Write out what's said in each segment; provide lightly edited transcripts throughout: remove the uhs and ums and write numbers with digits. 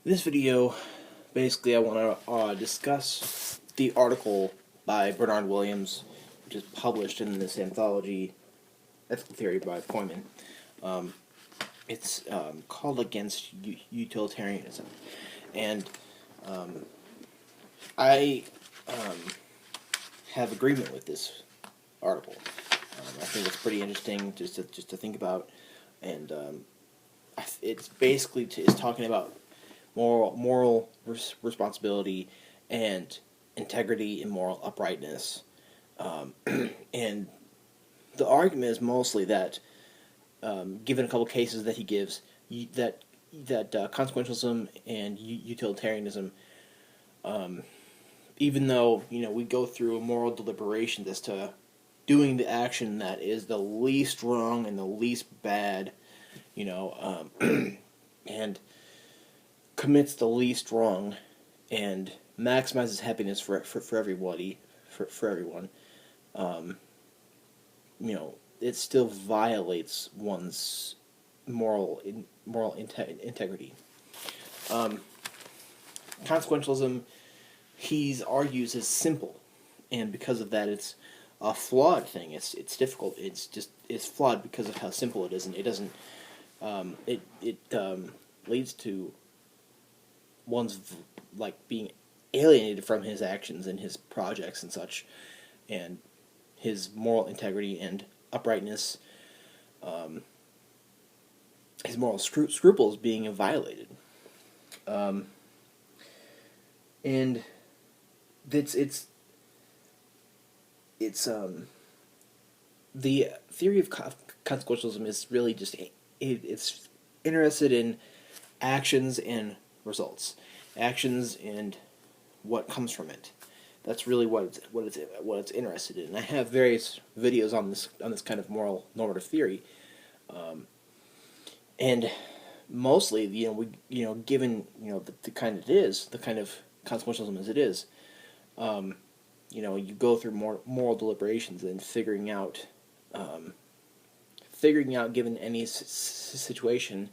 In this video, basically I want to discuss the article by Bernard Williams, which is published in this anthology, Ethical Theory by Poyman. It's called Against Utilitarianism. And I have agreement with this article. I think it's pretty interesting just to think about, and it's basically is talking about moral responsibility and integrity and moral uprightness. And the argument is mostly that, given a couple cases that he gives, that consequentialism and utilitarianism, even though we go through a moral deliberation as to doing the action that is the least wrong and the least bad, and commits the least wrong and maximizes happiness for everybody, for everyone, it still violates one's moral integrity. Consequentialism, he argues, is simple, and because of that, it's a flawed thing. It's difficult. It's flawed because of how simple it is, and it doesn't. It leads to one's being alienated from his actions and his projects and such, and his moral integrity and uprightness, his moral scruples being violated, and it's the theory of consequentialism is really just it's interested in actions and results, actions and what comes from it. That's really what it's interested in. And I have various videos on this kind of moral normative theory, and mostly given the kind it is, the kind of consequentialism as it is, you go through more moral deliberations and figuring out given any situation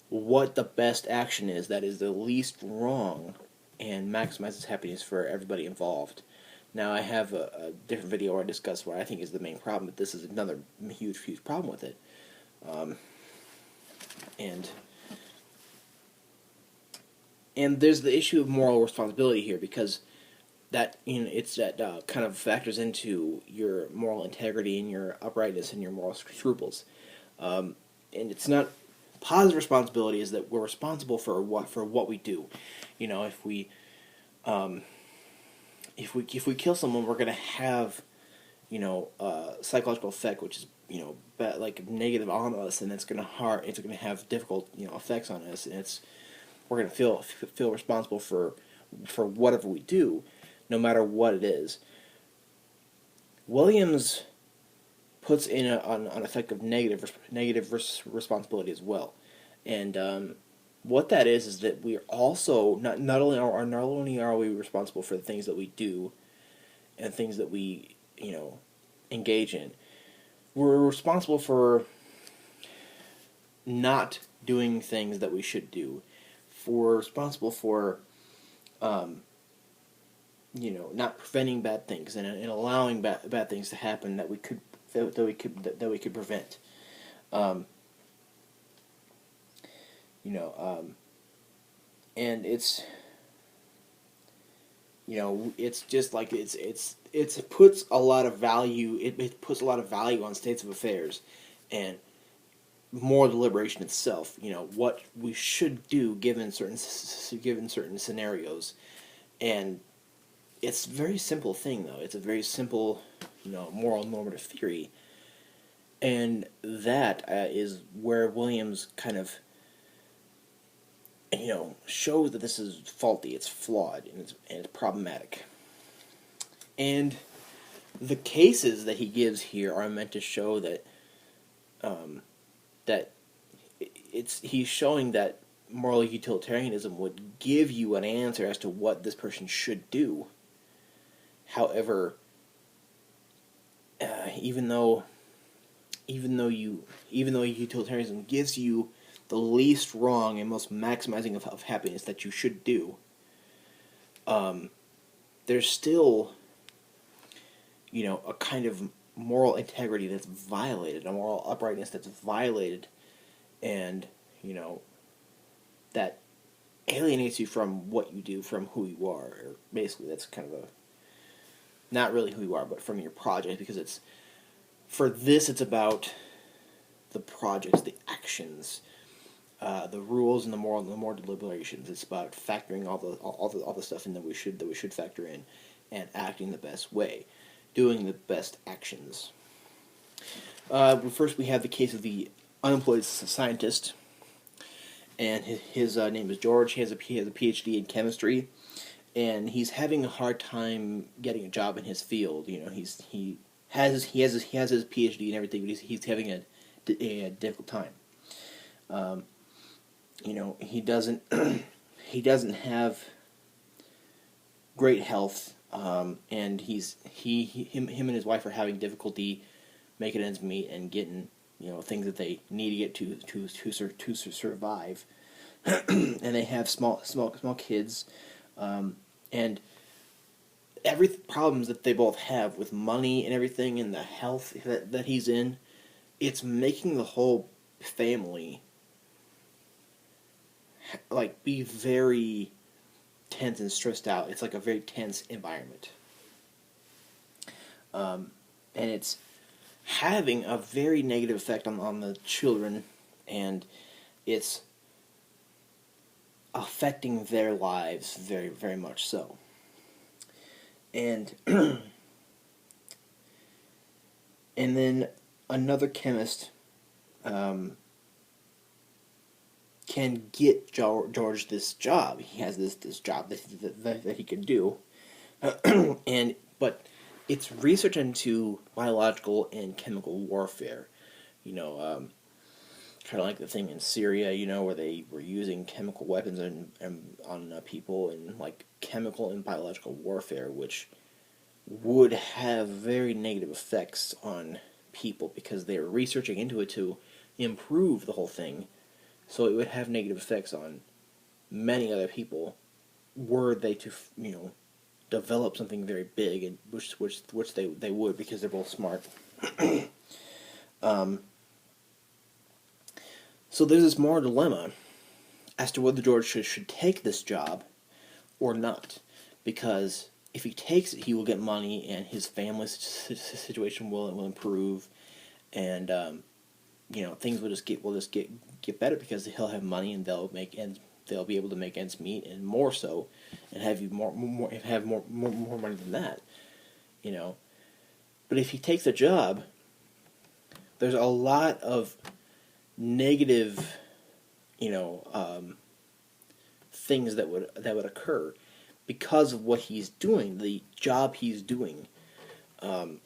what the best action is that is the least wrong and maximizes happiness for everybody involved. Now, I have a different video where I discuss what I think is the main problem, but this is another huge problem with it. And there's the issue of moral responsibility here, because that it's that kind of factors into your moral integrity and your uprightness and your moral scruples. And it's not positive responsibility is that we're responsible for what we do. If we kill someone, we're going to have psychological effect, which is negative on us, and it's going to have difficult effects on us, and we're going to feel responsible for whatever we do, no matter what it is. Williams puts in an effect of negative responsibility as well, and what that is that we are also not only are we responsible for the things that we do and things that we engage in, we're responsible for not doing things that we should do. We're responsible for not preventing bad things and allowing bad things to happen that we could prevent. And it's just like it puts a lot of value. It puts a lot of value on states of affairs and moral deliberation itself. What we should do given certain scenarios, and it's a very simple thing, though. It's a very simple, moral normative theory, and that is where Williams kind of, shows that this is faulty, it's flawed, and it's problematic. And the cases that he gives here are meant to show that, he's showing that moral utilitarianism would give you an answer as to what this person should do. However, even though utilitarianism gives you the least wrong and most maximizing of happiness that you should do, there's still, a kind of moral integrity that's violated, a moral uprightness that's violated, and, that alienates you from what you do, from who you are. Or basically, that's kind of not really who you are, but from your project, because it's about the projects, the actions, the rules, and the moral deliberations. It's about factoring all the stuff in that we should factor in, and acting the best way, doing the best actions. First, we have the case of the unemployed scientist, and his name is George. He has a PhD in chemistry, and he's having a hard time getting a job in his field. He has his PhD and everything, but he's having a difficult time. He doesn't he doesn't have great health, and him and his wife are having difficulty making ends meet and getting things that they need to get to survive. And they have small kids, and every problems that they both have with money and everything, and the health that he's in, it's making the whole family be very tense and stressed out. It's like a very tense environment, and it's having a very negative effect on the children, and it's affecting their lives very, very much so. And and then another chemist can get George this job. He has this job that he can do, but it's research into biological and chemical warfare. Kind of like the thing in Syria, where they were using chemical weapons on people, and chemical and biological warfare, which would have very negative effects on people because they were researching into it to improve the whole thing. So it would have negative effects on many other people were they to, develop something very big, and which they would, because they're both smart. So there's this moral dilemma as to whether George should take this job or not, because if he takes it, he will get money, and his family's situation will improve, and things will just get better because he'll have money, and they'll be able to make ends meet, and more so, and have more money than that, But if he takes the job, there's a lot of negative, things that would occur because of what he's doing, the job he's doing, and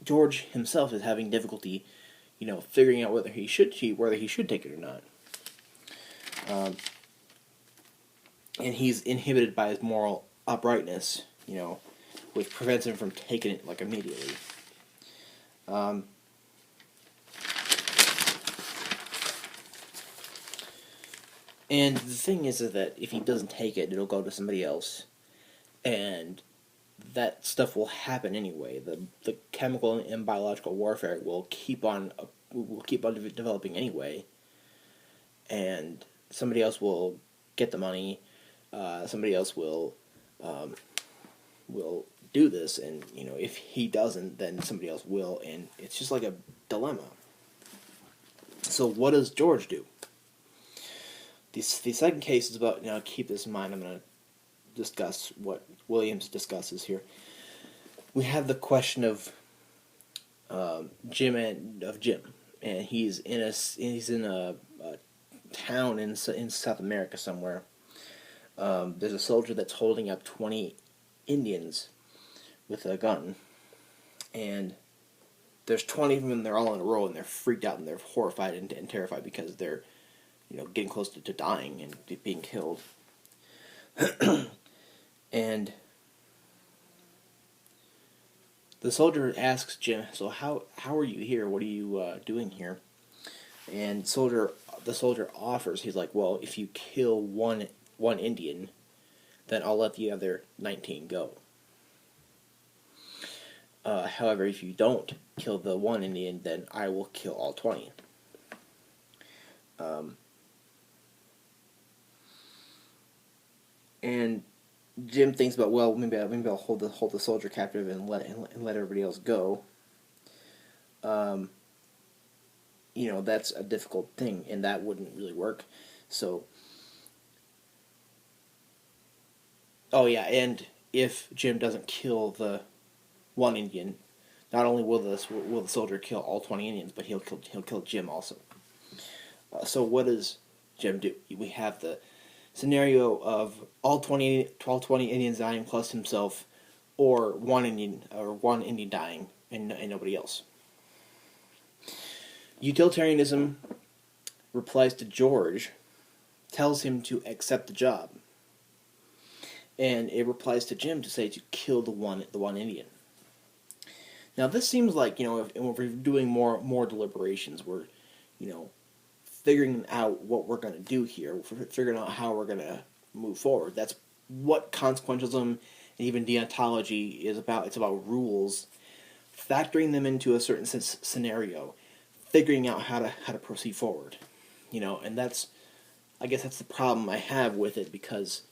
George himself is having difficulty, figuring out whether he should take it or not, and he's inhibited by his moral uprightness, which prevents him from taking it immediately. And the thing is that if he doesn't take it, it'll go to somebody else, and that stuff will happen anyway. The chemical and biological warfare will keep on developing anyway, and somebody else will get the money. Somebody else will do this, and if he doesn't, then somebody else will, and it's just like a dilemma. So what does George do? The second case is about, keep this in mind, I'm going to discuss what Williams discusses here. We have the question of Jim, and he's in a town in South America somewhere. There's a soldier that's holding up 20 Indians with a gun, and there's 20 of them, and they're all in a row, and they're freaked out, and they're horrified and terrified because they're getting close to dying and being killed. And the soldier asks Jim, "So how are you here? What are you doing here?" And the soldier offers. He's like, well, if you kill one Indian, then I'll let the other 19 go. However, if you don't kill the one Indian, then I will kill all 20. And Jim thinks about, well, maybe I'll hold the soldier captive and let everybody else go. That's a difficult thing, and that wouldn't really work. So, oh yeah, and if Jim doesn't kill the one Indian, not only will the soldier kill all 20 Indians, but he'll kill Jim also. So what does Jim do? We have the scenario of all 20 Indians dying plus himself, or one Indian dying and nobody else. Utilitarianism replies to George, tells him to accept the job, and it replies to Jim to say to kill the one Indian. Now this seems like, if we're doing more deliberations, we're figuring out what we're going to do here, we're figuring out how we're going to move forward. That's what consequentialism and even deontology is about. It's about rules, factoring them into a certain scenario, figuring out how to proceed forward. And I guess that's the problem I have with it, because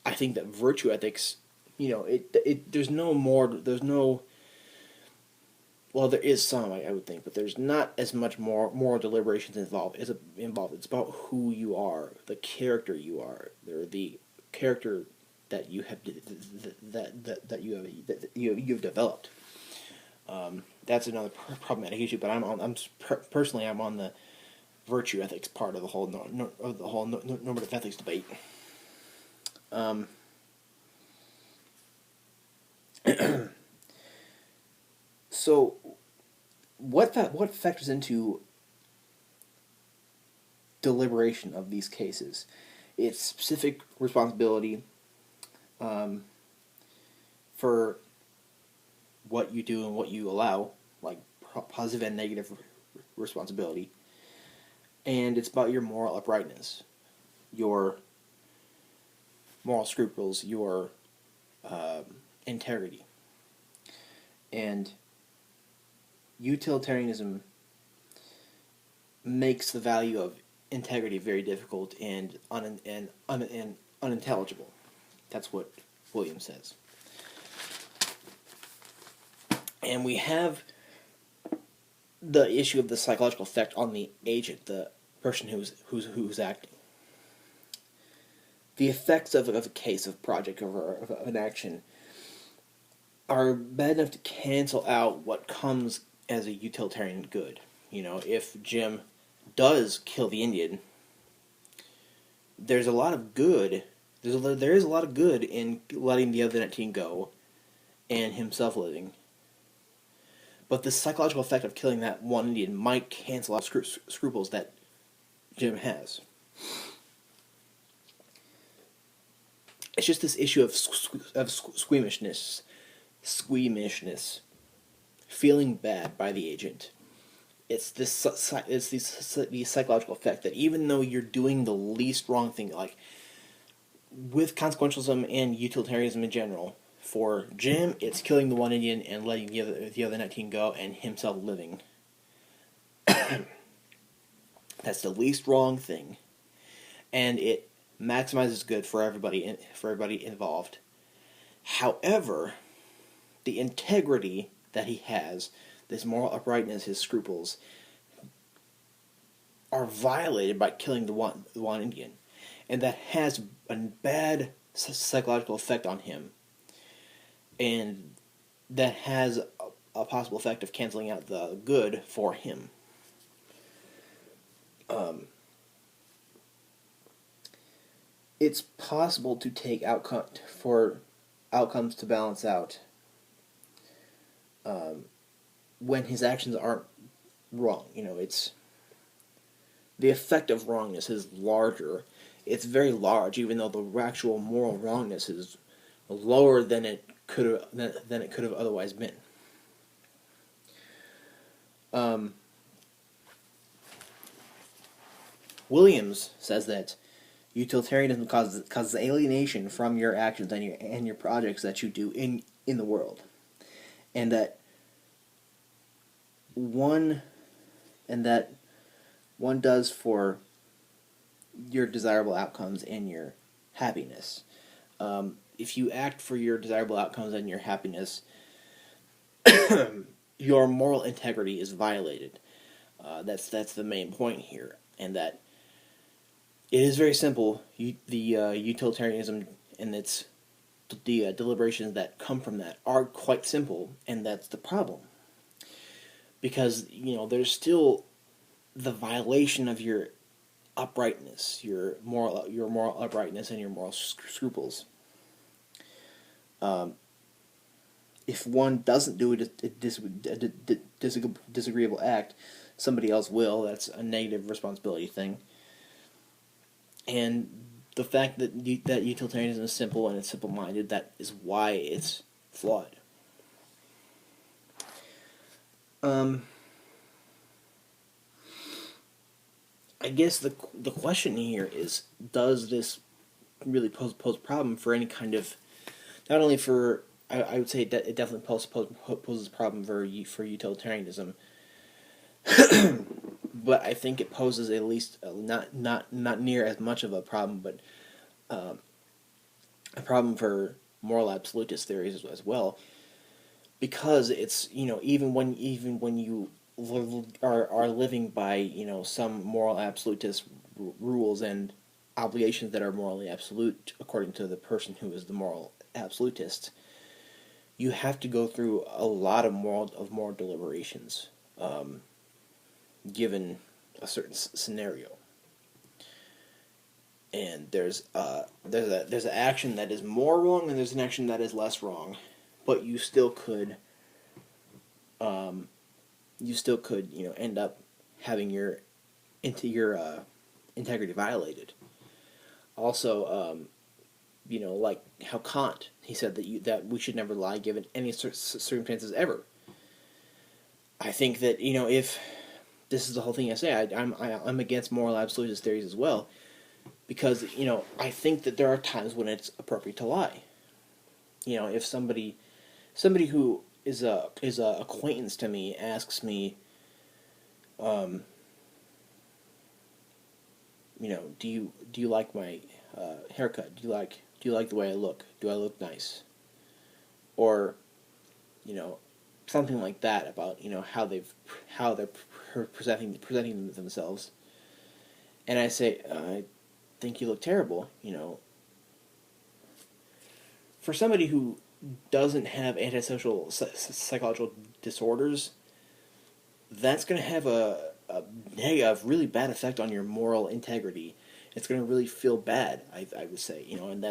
I think that virtue ethics, well, there is some, I would think, but there's not as much more deliberations involved. It's about who you are, the character you are, the character that you have you've developed. That's another problematic issue. But personally I'm on the virtue ethics part of the whole normative ethics debate. So, what factors into deliberation of these cases? It's specific responsibility for what you do and what you allow, like positive and negative responsibility, and it's about your moral uprightness, your moral scruples, your integrity. And utilitarianism makes the value of integrity very difficult and unintelligible. That's what William says. And we have the issue of the psychological effect on the agent, the person who's acting. The effects of a case, of project, of an action are bad enough to cancel out what comes as a utilitarian good. If Jim does kill the Indian, there's a lot of good. There is a lot of good in letting the other 19 go and himself living. But the psychological effect of killing that one Indian might cancel out scruples that Jim has. It's just this issue of squeamishness, feeling bad by the agent. It's the psychological effect that even though you're doing the least wrong thing, like with consequentialism and utilitarianism in general, for Jim, it's killing the one Indian and letting the other 19 go and himself living. That's the least wrong thing, and it maximizes good for everybody involved. However, the integrity that he has, this moral uprightness, his scruples, are violated by killing the one Indian, and that has a bad psychological effect on him, and that has a possible effect of canceling out the good for him. It's possible to take outcomes to balance out when his actions aren't wrong. It's the effect of wrongness is larger. It's very large, even though the actual moral wrongness is lower than it could have otherwise been. Williams says that utilitarianism causes alienation from your actions and your projects that you do in the world, and that one does for your desirable outcomes and your happiness. If you act for your desirable outcomes and your happiness, your moral integrity is violated. That's the main point here, and that it is very simple. Utilitarianism and the deliberations that come from that are quite simple, and that's the problem. Because there's still the violation of your uprightness, your moral uprightness, and your moral scruples. If one doesn't do a disagreeable act, somebody else will. That's a negative responsibility thing. And the fact that utilitarianism is simple and it's simple-minded, that is why it's flawed. I guess the question here is, does this really pose a problem for any kind of, not only for, I would say it definitely poses a problem for utilitarianism, but I think it poses at least not near as much of a problem, but a problem for moral absolutist theories as well, because it's even when you are living by some moral absolutist rules and obligations that are morally absolute according to the person who is the moral absolutist, you have to go through a lot of moral deliberations, given a certain scenario. And there's an action that is more wrong and there's an action that is less wrong, but you still could end up having your integrity violated. Also, like how Kant, he said that we should never lie given any circumstances ever. I think that if this is the whole thing I say, I'm against moral absolutist theories as well, because I think that there are times when it's appropriate to lie. If somebody who is a acquaintance to me asks me, do you like my haircut? Do you like the way I look? Do I look nice? Or something like that about how they're presenting themselves, and I say, I think you look terrible. For somebody who doesn't have antisocial psychological disorders, that's going to have a really bad effect on your moral integrity. It's going to really feel bad, I would say, and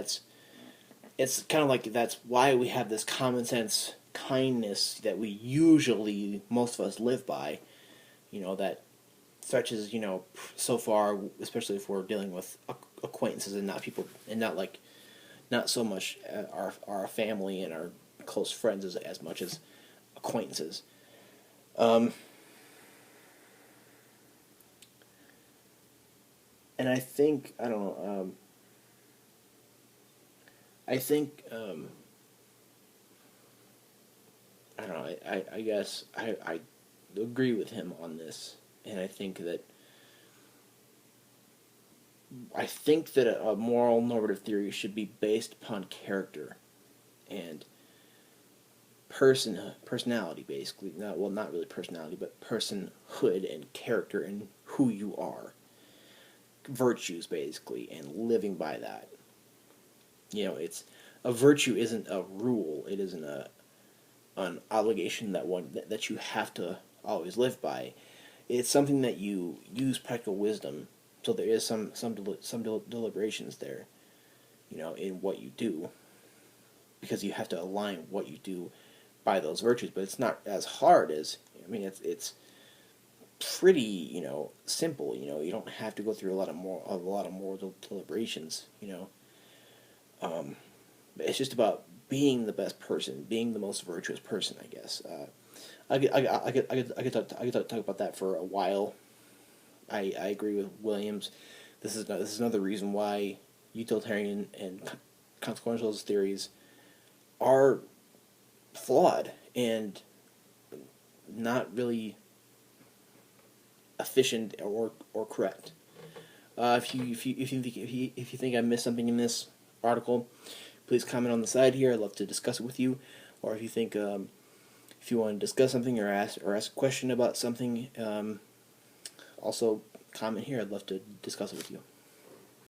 it's kind of like that's why we have this common sense kindness that we usually, most of us, live by, that stretches, so far, especially if we're dealing with acquaintances and not people, and not so much our family and our close friends as much as acquaintances. And I think, I don't know, I don't know, I guess I agree with him on this, and I think that a moral normative theory should be based upon character and personality, basically. Not really personality, but personhood and character and who you are. Virtues, basically, and living by that. It's a virtue isn't a rule. It isn't an obligation that you have to always live by. It's something that you use practical wisdom. So there is some deliberations there, in what you do, because you have to align what you do by those virtues. But it's not as hard as, it's pretty, simple. You don't have to go through a lot of moral deliberations. It's just about being the best person, being the most virtuous person, I guess. I could talk about that for a while. I agree with Williams. this is another reason why utilitarian and consequentialist theories are flawed and not really efficient or correct. If you think I missed something in this article, please comment on the side here. I'd love to discuss it with you. Or if you think if you want to discuss something or ask a question about something, also comment here. I'd love to discuss it with you.